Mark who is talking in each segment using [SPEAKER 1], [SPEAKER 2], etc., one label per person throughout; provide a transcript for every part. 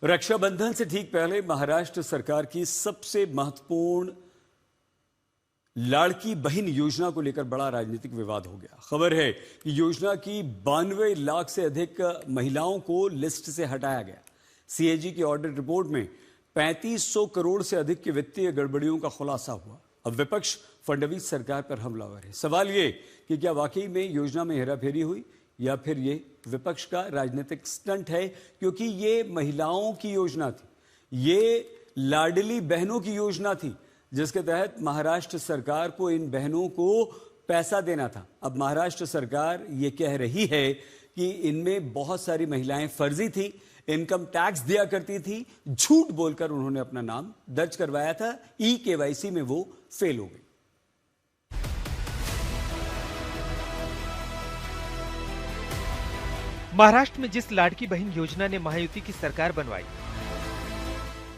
[SPEAKER 1] रक्षाबंधन से ठीक पहले महाराष्ट्र सरकार की सबसे महत्वपूर्ण लाड़की बहन योजना को लेकर बड़ा राजनीतिक विवाद हो गया। खबर है कि योजना की 92 लाख से अधिक महिलाओं को लिस्ट से हटाया गया। सीएजी की ऑडिट रिपोर्ट में 3500 करोड़ से अधिक की वित्तीय गड़बड़ियों का खुलासा हुआ। अब विपक्ष फडणवीस सरकार पर हमलावर है। सवाल ये कि क्या वाकई में योजना में हेराफेरी हुई या फिर ये विपक्ष का राजनीतिक स्टंट है, क्योंकि ये महिलाओं की योजना थी, ये लाडली बहनों की योजना थी जिसके तहत महाराष्ट्र सरकार को इन बहनों को पैसा देना था। अब महाराष्ट्र सरकार ये कह रही है कि इनमें बहुत सारी महिलाएं फर्जी थी, इनकम टैक्स दिया करती थी, झूठ बोलकर उन्होंने अपना नाम दर्ज करवाया था, ई-केवाईसी में वो फेल हो गई।
[SPEAKER 2] महाराष्ट्र में जिस लाड़की बहन योजना ने महायुति की सरकार बनवाई,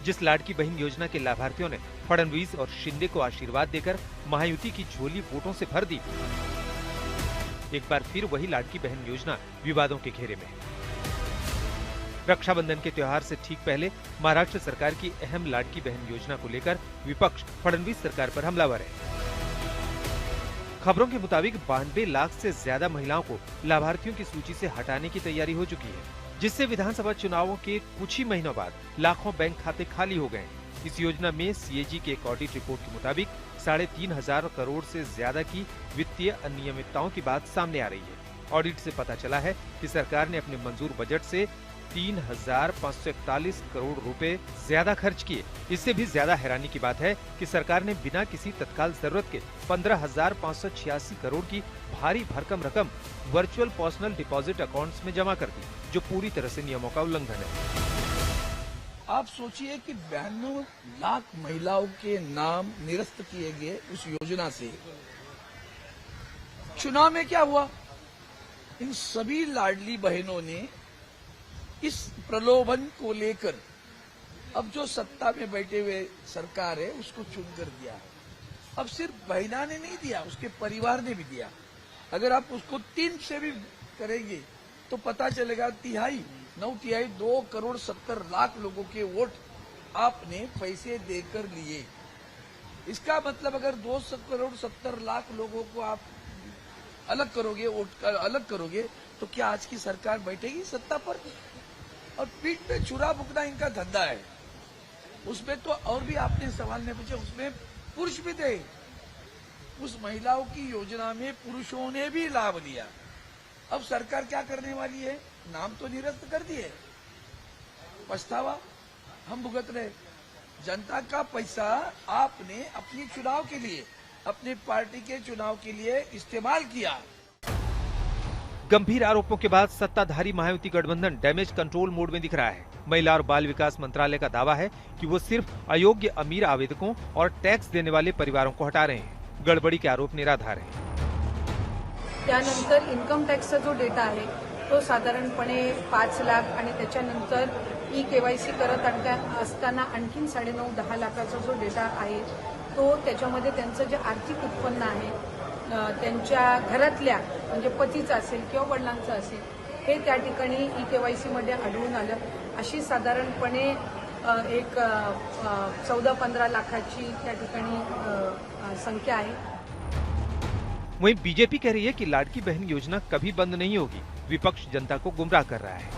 [SPEAKER 2] जिस लाड़की बहन योजना के लाभार्थियों ने फडणवीस और शिंदे को आशीर्वाद देकर महायुति की झोली वोटों से भर दी, एक बार फिर वही लाड़की बहन योजना विवादों के घेरे में है। रक्षाबंधन के त्योहार से ठीक पहले महाराष्ट्र सरकार की अहम लाड़की बहन योजना को लेकर विपक्ष फडणवीस सरकार पर हमलावर है। खबरों के मुताबिक 92 लाख से ज्यादा महिलाओं को लाभार्थियों की सूची से हटाने की तैयारी हो चुकी है, जिससे विधानसभा चुनावों के कुछ ही महीनों बाद लाखों बैंक खाते खाली हो गए। इस योजना में सीएजी के एक ऑडिट रिपोर्ट के मुताबिक 3500 करोड़ से ज्यादा की वित्तीय अनियमितताओं की बात सामने आ रही है। ऑडिट से पता चला है कि सरकार ने अपने मंजूर बजट से 3541 करोड़ रुपए ज्यादा खर्च किए। इससे भी ज्यादा हैरानी की बात है कि सरकार ने बिना किसी तत्काल जरूरत के 15,586 करोड़ की भारी भरकम रकम वर्चुअल पर्सनल डिपॉजिट अकाउंट्स में जमा कर दी, जो पूरी तरह से नियमों का उल्लंघन है।
[SPEAKER 3] आप सोचिए कि 92 लाख महिलाओं के नाम निरस्त किए गए उस योजना से। चुनाव में क्या हुआ? इन सभी लाडली बहनों ने इस प्रलोभन को लेकर अब जो सत्ता में बैठे हुए सरकार है उसको चुनकर दिया है। अब सिर्फ बहना ने नहीं दिया, उसके परिवार ने भी दिया। अगर आप उसको 3 से भी करेंगे तो पता चलेगा 2 करोड़ 70 लाख लोगों के वोट आपने पैसे देकर लिए। इसका मतलब अगर 2 करोड़ 70 लाख लोगों को आप अलग करोगे, वोट अलग करोगे, तो क्या आज की सरकार बैठेगी सत्ता पर? और पीठ पे छुरा फूकना इनका धंधा है। उसमें तो और भी आपने सवाल नहीं पूछे, उसमें पुरुष भी थे। उस महिलाओं की योजना में पुरुषों ने भी लाभ लिया। अब सरकार क्या करने वाली है? नाम तो निरस्त कर दिए, पछतावा हम भुगत रहे। जनता का पैसा आपने अपने चुनाव के लिए, अपनी पार्टी के चुनाव के लिए इस्तेमाल किया।
[SPEAKER 2] गंभीर आरोपों के बाद सत्ताधारी महायुति गठबंधन डैमेज कंट्रोल मोड में दिख रहा है। महिला और बाल विकास मंत्रालय का दावा है कि वो सिर्फ अयोग्य अमीर आवेदकों और टैक्स देने वाले परिवारों को हटा रहे हैं। गड़बड़ी के आरोप निराधार हैं।
[SPEAKER 4] त्यानंतर इन्कम टॅक्सचा जो डेटा आहे तो साधारणपणे 5 लाख आणि त्याच्यानंतर ई-केवायसी करत असताना आणखीन 9.5-10 लाखाचा जो डेटा आहे तो त्याच्यामध्ये त्यांचं जे आर्थिक उत्पन्न आहे त्यांच्या घरातल्या म्हणजे पतीचं असेल किंवा वडिलांचं असेल हे त्या ठिकाणी ई-केवायसी मध्ये आढळून आलं। अशी साधारणपणे एक 14-15 लाखाची त्या ठिकाणी संख्या आहे।
[SPEAKER 2] वहीं बीजेपी कह रही है कि लाड़की बहन योजना कभी बंद नहीं होगी। विपक्ष जनता को गुमराह कर रहा है।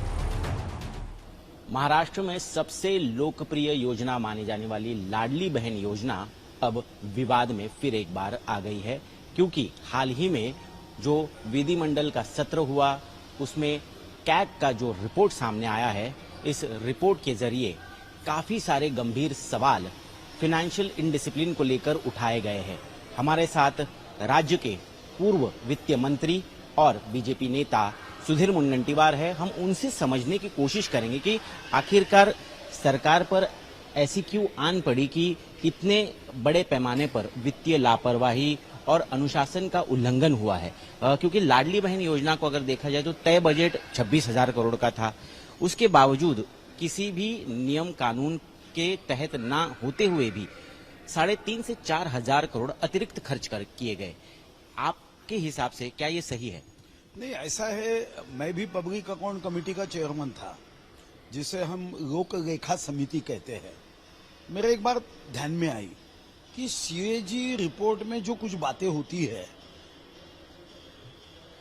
[SPEAKER 5] महाराष्ट्र में सबसे लोकप्रिय योजना मानी जाने वाली लाडली बहन योजना अब विवाद में फिर एक बार आ गई है, क्योंकि हाल ही में जो विधिमंडल का सत्र हुआ उसमें कैग का जो रिपोर्ट सामने आया है, इस रिपोर्ट के जरिए काफी सारे गंभीर सवाल फाइनेंशियल इंडिसिप्लिन को लेकर उठाए गए हैं। हमारे साथ राज्य के पूर्व वित्त मंत्री और बीजेपी नेता सुधीर मुनगंटीवार है। हम उनसे समझने की कोशिश करेंगे कि आखिरकार सरकार पर ऐसी क्यों आन पड़ी कि इतने बड़े पैमाने पर वित्तीय लापरवाही और अनुशासन का उल्लंघन हुआ है। क्योंकि लाडली बहन योजना को अगर देखा जाए तो तय बजट 26,000 करोड़ का था, उसके बावजूद किसी भी नियम कानून के तहत ना होते हुए भी 3.5 से 4,000 करोड़ अतिरिक्त खर्च किए गए। आपके हिसाब से क्या ये सही है?
[SPEAKER 3] नहीं, ऐसा है, मैं भी पब्लिक अकाउंट कमेटी का चेयरमैन था
[SPEAKER 6] जिसे हम लोक रेखा समिति कहते हैं, मेरे एक बार ध्यान में आई कि सीएजी रिपोर्ट में जो कुछ बातें होती है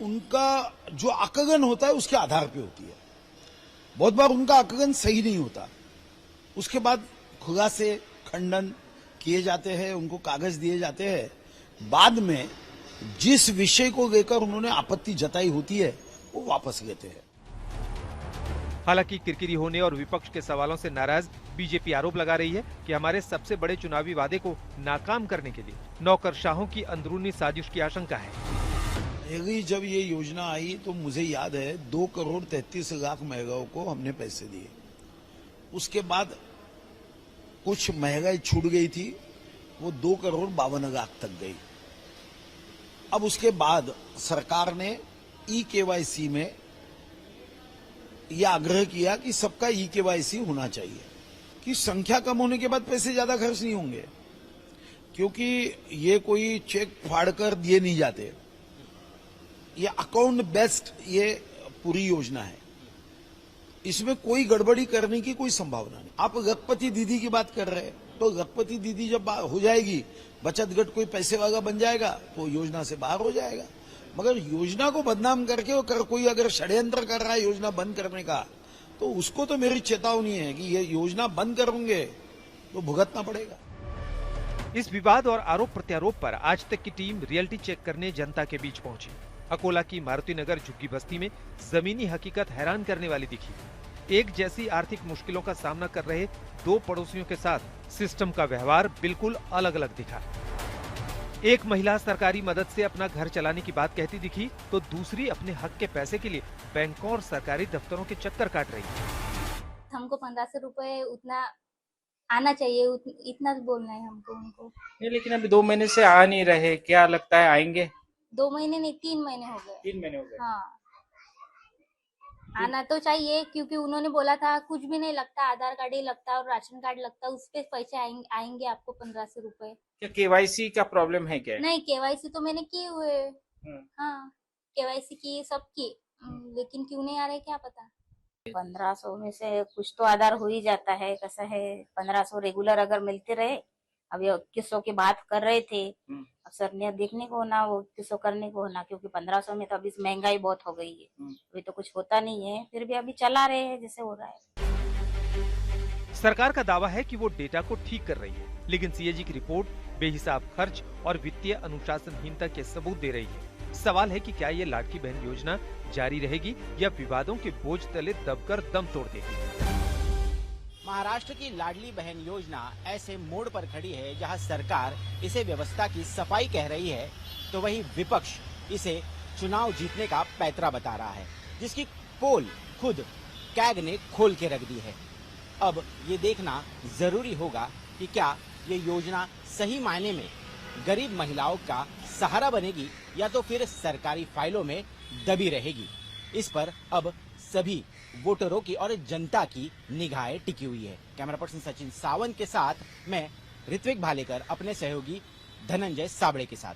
[SPEAKER 6] उनका जो आकलन होता है उसके आधार पे होती है। बहुत बार उनका आकलन सही नहीं होता, उसके बाद खुलासे खंडन किए जाते हैं, उनको कागज दिए जाते हैं, बाद में जिस विषय को लेकर उन्होंने आपत्ति जताई होती है वो वापस लेते हैं।
[SPEAKER 2] हालांकि किरकिरी होने और विपक्ष के सवालों से नाराज बीजेपी आरोप लगा रही है कि हमारे सबसे बड़े चुनावी वादे को नाकाम करने के लिए नौकरशाहों की अंदरूनी साजिश की आशंका है।
[SPEAKER 6] पहली जब ये योजना आई तो मुझे याद है 2,33,00,000 महिलाओं को हमने पैसे दिए। उसके बाद कुछ महंगाई छूट गई थी, वो 2,52,00,000 तक गई। अब उसके बाद सरकार ने ई-केवाईसी में यह आग्रह किया कि सबका ई-केवाईसी होना चाहिए, कि संख्या कम होने के बाद पैसे ज्यादा खर्च नहीं होंगे, क्योंकि ये कोई चेक फाड़ कर दिए नहीं जाते। ये अकाउंट बेस्ड ये पूरी योजना है, इसमें कोई गड़बड़ी करने की कोई संभावना नहीं। आप लखपति दीदी की बात कर रहे हैं, तो लखपति दीदी जब हो जाएगी, बचत गट कोई पैसे वाला बन जाएगा तो योजना से बाहर हो जाएगा। मगर योजना को बदनाम करके और कोई अगर षड्यंत्र कर रहा है योजना बंद करने का, तो उसको तो मेरी चेतावनी है कि ये योजना बंद करोगे तो भुगतना पड़ेगा।
[SPEAKER 2] इस विवाद और आरोप प्रत्यारोप पर आज तक की टीम रियलिटी चेक करने जनता के बीच पहुंची। अकोला की मारुति नगर झुग्गी बस्ती में जमीनी हकीकत हैरान करने वाली दिखी। एक जैसी आर्थिक मुश्किलों का सामना कर रहे दो पड़ोसियों के साथ सिस्टम का व्यवहार बिल्कुल अलग अलग दिखा। एक महिला सरकारी मदद से अपना घर चलाने की बात कहती दिखी, तो दूसरी अपने हक के पैसे के लिए बैंकों और सरकारी दफ्तरों के चक्कर काट रही है।
[SPEAKER 7] हमको 1500 रुपए उतना आना चाहिए, इतना बोलना है हमको उनको।
[SPEAKER 8] नहीं, लेकिन अभी 2 महीने से आ नहीं रहे, क्या लगता है आएंगे?
[SPEAKER 7] 2 महीने नहीं, 3 महीने हो गए।
[SPEAKER 8] 3 महीने हो गए।
[SPEAKER 7] हाँ, आना तो चाहिए, क्योंकि उन्होंने बोला था कुछ भी नहीं लगता, आधार कार्ड ही लगता है और राशन कार्ड लगता है, उस पे पैसे आएंगे आपको 1500 रुपए।
[SPEAKER 8] क्या केवाईसी का प्रॉब्लम है क्या?
[SPEAKER 7] नहीं, केवाईसी तो मैंने किए हुए। हाँ, केवाईसी की, सब की, लेकिन क्यों नहीं आ रहे क्या पता।
[SPEAKER 9] 1500 में से कुछ तो आधार हो ही जाता है। कैसा है, 1500 रेगुलर अगर मिलते रहे, अभी 2100 की बात कर रहे थे, अब सर ने देखने को ना वो 2100 करने को ना, क्योंकि 1500 में तो अभी महंगाई बहुत हो गई है, अभी तो कुछ होता नहीं है, फिर भी अभी चला रहे हैं जैसे हो रहा है।
[SPEAKER 2] सरकार का दावा है कि वो डेटा को ठीक कर रही है, लेकिन सीएजी की रिपोर्ट बेहिसाब खर्च और वित्तीय अनुशासनहीनता के सबूत दे रही है। सवाल है कि क्या ये लाडली बहन योजना जारी रहेगी या विवादों के बोझ तले दबकर दम तोड़ देगी।
[SPEAKER 5] महाराष्ट्र की लाडली बहन योजना ऐसे मोड़ पर खड़ी है जहां सरकार इसे व्यवस्था की सफाई कह रही है, तो वहीं विपक्ष इसे चुनाव जीतने का पैतरा बता रहा है, जिसकी पोल खुद कैग ने खोल के रख दी है। अब ये देखना जरूरी होगा कि क्या ये योजना सही मायने में गरीब महिलाओं का सहारा बनेगी या तो फिर सरकारी फाइलों में दबी रहेगी। इस पर अब सभी वोटरों की और जनता की निगाहें टिकी हुई है। कैमरा पर्सन सचिन सावंत के साथ मैं ऋत्विक भालेकर, अपने सहयोगी धनंजय साबड़े के साथ।